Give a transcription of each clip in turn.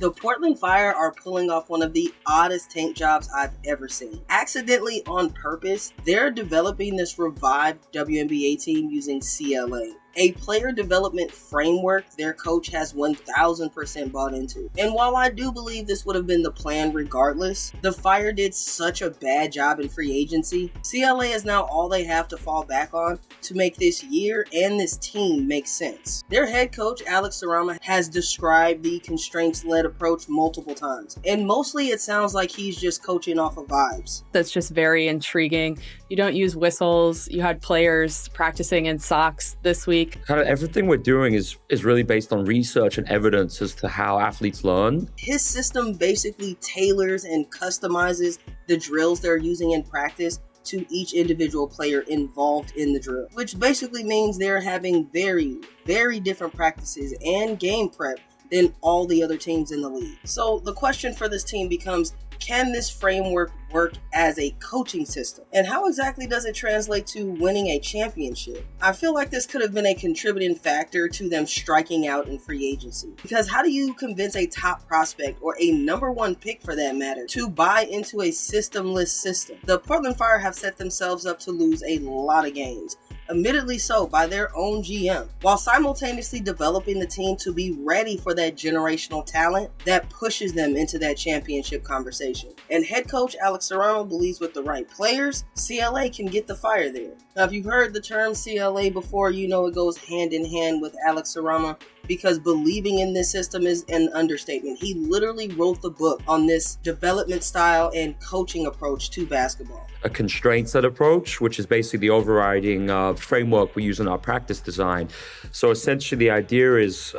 The Portland Fire are pulling off one of the oddest tank jobs I've ever seen. Accidentally on purpose, they're developing this revived WNBA team using CLA, a player development framework their coach has 1000% bought into. And while I do believe this would have been the plan regardless, the Fire did such a bad job in free agency. CLA is now all they have to fall back on to make this year and this team make sense. Their head coach, Alex Sarama, has described the constraints-led approach multiple times, and mostly it sounds like he's just coaching off of vibes. That's just very intriguing. You don't use whistles. You had players practicing in socks this week. Kind of everything we're doing is really based on research and evidence as to how athletes learn. His system basically tailors and customizes the drills they're using in practice to each individual player involved in the drill, which basically means they're having very, very different practices and game prep than all the other teams in the league. So the question for this team becomes, can this framework work as a coaching system? And how exactly does it translate to winning a championship? I feel like this could have been a contributing factor to them striking out in free agency. Because how do you convince a top prospect, or a number one pick for that matter, to buy into a systemless system? The Portland Fire have set themselves up to lose a lot of games, admittedly so by their own GM, while simultaneously developing the team to be ready for that generational talent that pushes them into that championship conversation. And head coach Alex Sarama believes with the right players, CLA can get the Fire there. Now, if you've heard the term CLA before, you know it goes hand in hand with Alex Sarama, because believing in this system is an understatement. He literally wrote the book on this development style and coaching approach to basketball. A constraint-led approach, which is basically the overriding framework we use in our practice design. So essentially the idea is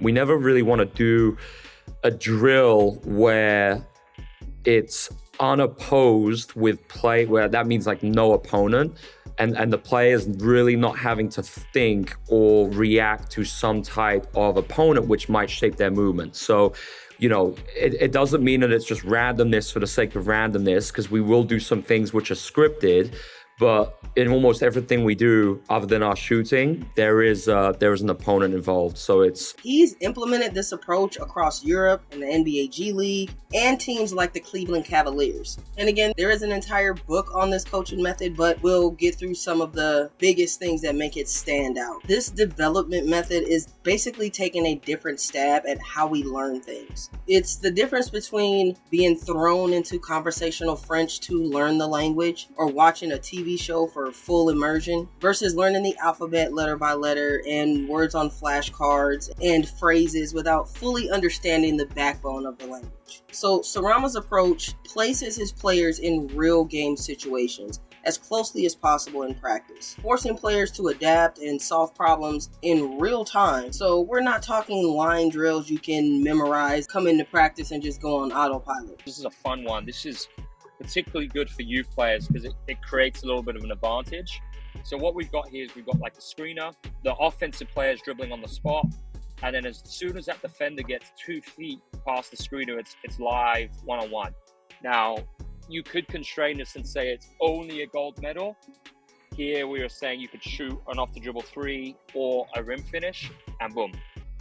we never really want to do a drill where it's unopposed with play, where that means like no opponent, and the players really not having to think or react to some type of opponent which might shape their movement. So, you know, it doesn't mean that it's just randomness for the sake of randomness, because we will do some things which are scripted, but in almost everything we do, other than our shooting, there is an opponent involved. So he's implemented this approach across Europe and the NBA G League and teams like the Cleveland Cavaliers. And again, there is an entire book on this coaching method, but we'll get through some of the biggest things that make it stand out. This development method is basically taking a different stab at how we learn things. It's the difference between being thrown into conversational French to learn the language, or watching a TV show for full immersion, versus learning the alphabet letter by letter and words on flashcards and phrases without fully understanding the backbone of the language. So Sarama's approach places his players in real game situations as closely as possible in practice, forcing players to adapt and solve problems in real time. So we're not talking line drills you can memorize, come into practice and just go on autopilot. This is a fun one. This is particularly good for youth players because it creates a little bit of an advantage. So what we've got here is we've got like a screener, the offensive player's dribbling on the spot, and then as soon as that defender gets 2 feet past the screener, it's live one-on-one. Now, you could constrain this and say it's only a gold medal. Here we are saying you could shoot an off the dribble 3 or a rim finish, and boom,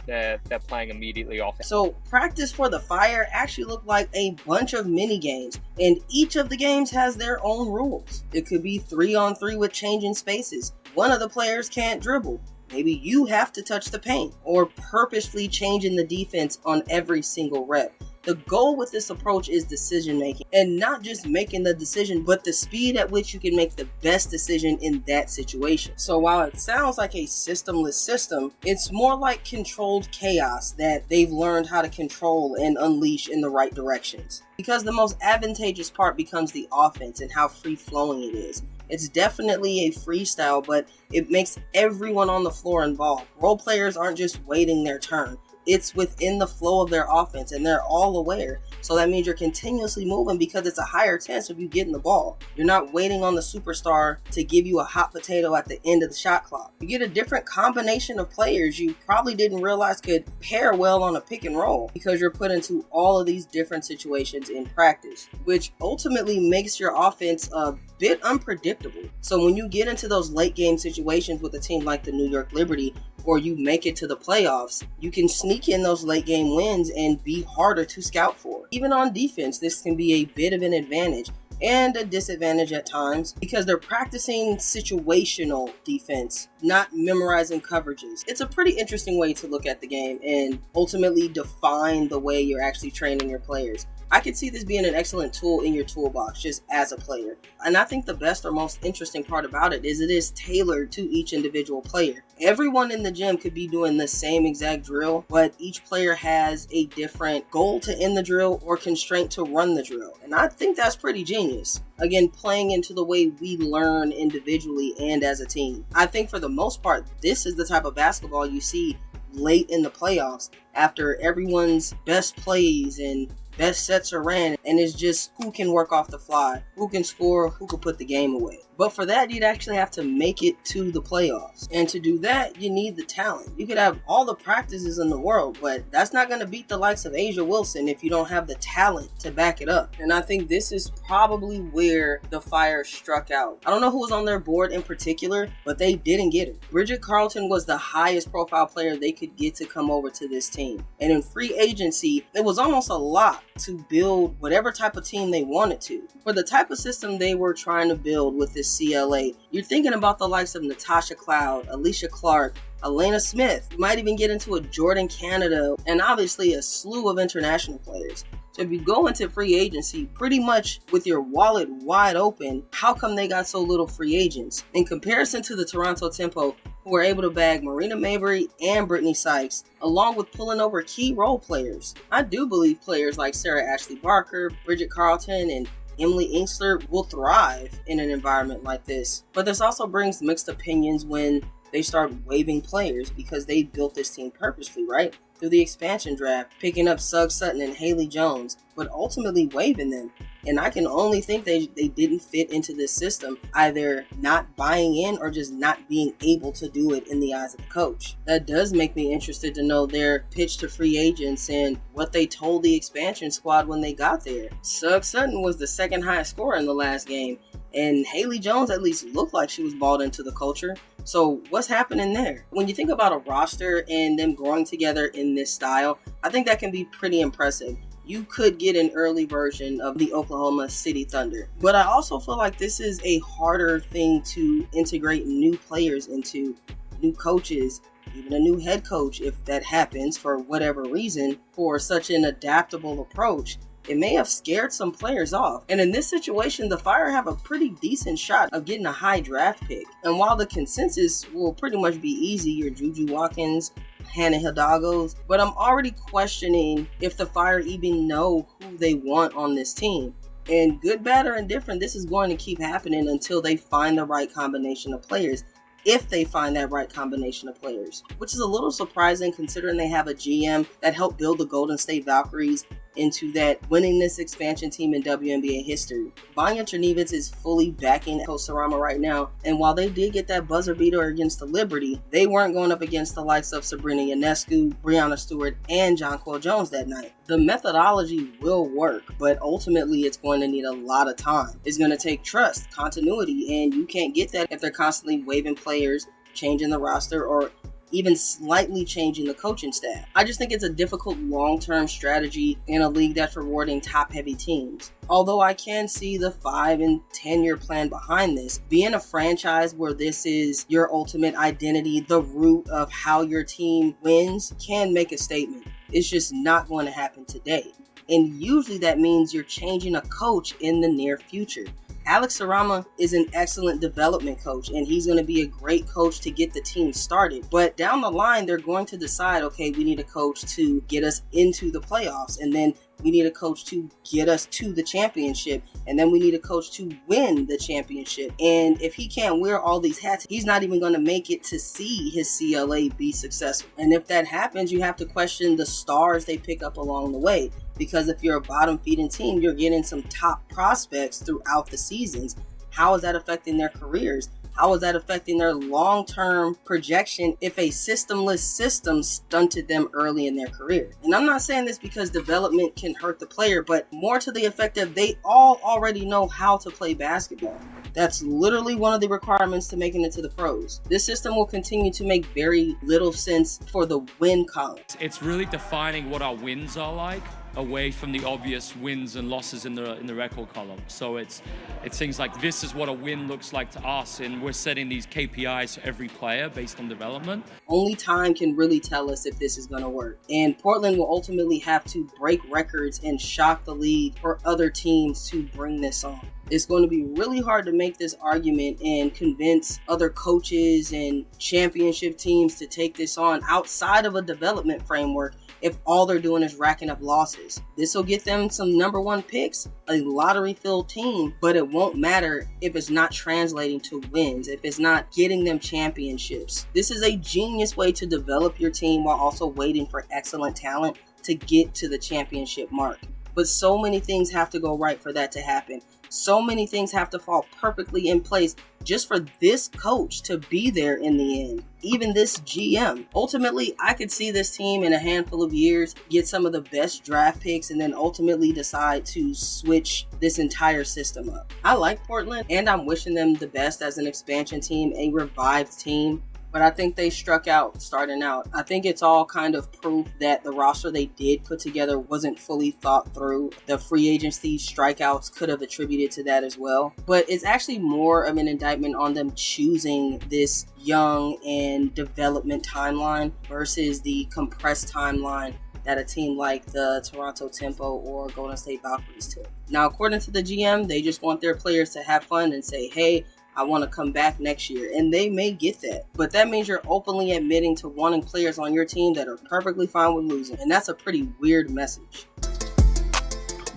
they're playing immediately off. So practice for the Fire actually looked like a bunch of mini games, and each of the games has their own rules. It could be 3-on-3 with changing spaces. One of the players can't dribble. Maybe you have to touch the paint, or purposefully changing the defense on every single rep. The goal with this approach is decision making, and not just making the decision, but the speed at which you can make the best decision in that situation. So while it sounds like a systemless system, it's more like controlled chaos that they've learned how to control and unleash in the right directions. Because the most advantageous part becomes the offense and how free-flowing it is. It's definitely a freestyle, but it makes everyone on the floor involved. Role players aren't just waiting their turn. It's within the flow of their offense, and they're all aware. So that means you're continuously moving because it's a higher chance of you getting the ball. You're not waiting on the superstar to give you a hot potato at the end of the shot clock. You get a different combination of players you probably didn't realize could pair well on a pick and roll because you're put into all of these different situations in practice, which ultimately makes your offense a bit unpredictable. So when you get into those late game situations with a team like the New York Liberty, or you make it to the playoffs, you can sneak in those late game wins and be harder to scout for. Even on defense, this can be a bit of an advantage and a disadvantage at times because they're practicing situational defense, not memorizing coverages. It's a pretty interesting way to look at the game and ultimately define the way you're actually training your players. I could see this being an excellent tool in your toolbox just as a player. And I think the best or most interesting part about it is tailored to each individual player. Everyone in the gym could be doing the same exact drill, but each player has a different goal to end the drill or constraint to run the drill. And I think that's pretty genius. Again, playing into the way we learn individually and as a team. I think for the most part, this is the type of basketball you see late in the playoffs after everyone's best plays and best sets are ran, and it's just who can work off the fly, who can score, who can put the game away. But for that, you'd actually have to make it to the playoffs. And to do that, you need the talent. You could have all the practices in the world, but that's not going to beat the likes of Asia Wilson if you don't have the talent to back it up. And I think this is probably where the Fire struck out. I don't know who was on their board in particular, but they didn't get it. Bridget Carlton was the highest profile player they could get to come over to this team. And in free agency, it was almost a lot to build whatever type of team they wanted to. For the type of system they were trying to build with this CLA, you're thinking about the likes of Natasha Cloud, Alicia Clark, Elena Smith. You might even get into a Jordan Canada, and obviously a slew of international players. So if you go into free agency pretty much with your wallet wide open, how come they got so little free agents? In comparison to the Toronto Tempo, who were able to bag Marina Mabry and Brittany Sykes, along with pulling over key role players. I do believe players like Sarah Ashley Barker, Bridget Carlton, and Emily Inkster will thrive in an environment like this. But this also brings mixed opinions when they start waiving players because they built this team purposely, right? Through the expansion draft, picking up Sugg Sutton and Haley Jones, but ultimately waiving them. And I can only think they didn't fit into this system, either not buying in or just not being able to do it in the eyes of the coach. That does make me interested to know their pitch to free agents and what they told the expansion squad when they got there. Sugg Sutton was the second highest scorer in the last game, and Haley Jones at least looked like she was bought into the culture. So what's happening there? When you think about a roster and them growing together in this style, I think that can be pretty impressive. You could get an early version of the Oklahoma City Thunder. But I also feel like this is a harder thing to integrate new players into, new coaches, even a new head coach if that happens for whatever reason, for such an adaptable approach. It may have scared some players off. And in this situation, the Fire have a pretty decent shot of getting a high draft pick. And while the consensus will pretty much be easy, your Juju Watkins, Hannah Hidalgos, but I'm already questioning if the Fire even know who they want on this team. And good, bad, or indifferent, this is going to keep happening until they find the right combination of players. If they find that right combination of players, which is a little surprising considering they have a GM that helped build the Golden State Valkyries into that winningest expansion team in WNBA history. Vanya Chernivets is fully backing Coach Sarama right now, and while they did get that buzzer beater against the Liberty, they weren't going up against the likes of Sabrina Ionescu, Breanna Stewart, and Jonquel Jones that night. The methodology will work, but ultimately it's going to need a lot of time. It's going to take trust, continuity, and you can't get that if they're constantly waiving players, changing the roster, or even slightly changing the coaching staff. I just think it's a difficult long-term strategy in a league that's rewarding top-heavy teams. Although I can see the 5 and 10-year plan behind this, being a franchise where this is your ultimate identity, the root of how your team wins, can make a statement. It's just not going to happen today. And usually that means you're changing a coach in the near future. Alex Sarama is an excellent development coach, and he's going to be a great coach to get the team started. But down the line, they're going to decide, okay, we need a coach to get us into the playoffs, and then we need a coach to get us to the championship, and then we need a coach to win the championship. And if he can't wear all these hats, he's not even going to make it to see his CLA be successful. And if that happens, you have to question the stars they pick up along the way. Because if you're a bottom-feeding team, you're getting some top prospects throughout the seasons. How is that affecting their careers? How is that affecting their long-term projection if a systemless system stunted them early in their career? And I'm not saying this because development can hurt the player, but more to the effect of they all already know how to play basketball. That's literally one of the requirements to making it to the pros. This system will continue to make very little sense for the win column. It's really defining what our wins are like, away from the obvious wins and losses in the record column. So it's things like, this is what a win looks like to us, and we're setting these KPIs for every player based on development. Only time can really tell us if this is going to work. And Portland will ultimately have to break records and shock the league for other teams to bring this on. It's going to be really hard to make this argument and convince other coaches and championship teams to take this on outside of a development framework if all they're doing is racking up losses. This will get them some number one picks, a lottery-filled team, but it won't matter if it's not translating to wins, if it's not getting them championships. This is a genius way to develop your team while also waiting for excellent talent to get to the championship mark. But so many things have to go right for that to happen. So many things have to fall perfectly in place just for this coach to be there in the end. Even this GM. Ultimately, I could see this team in a handful of years get some of the best draft picks and then ultimately decide to switch this entire system up. I like Portland, and I'm wishing them the best as an expansion team, a revived team. But I think they struck out starting out. I think it's all kind of proof that the roster they did put together wasn't fully thought through. The free agency strikeouts could have attributed to that as well. But it's actually more of an indictment on them choosing this young and development timeline versus the compressed timeline that a team like the Toronto Tempo or Golden State Valkyries took. Now, according to the GM, they just want their players to have fun and say, hey, I want to come back next year, and they may get that. But that means you're openly admitting to wanting players on your team that are perfectly fine with losing, and that's a pretty weird message.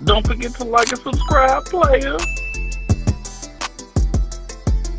Don't forget to like and subscribe, players.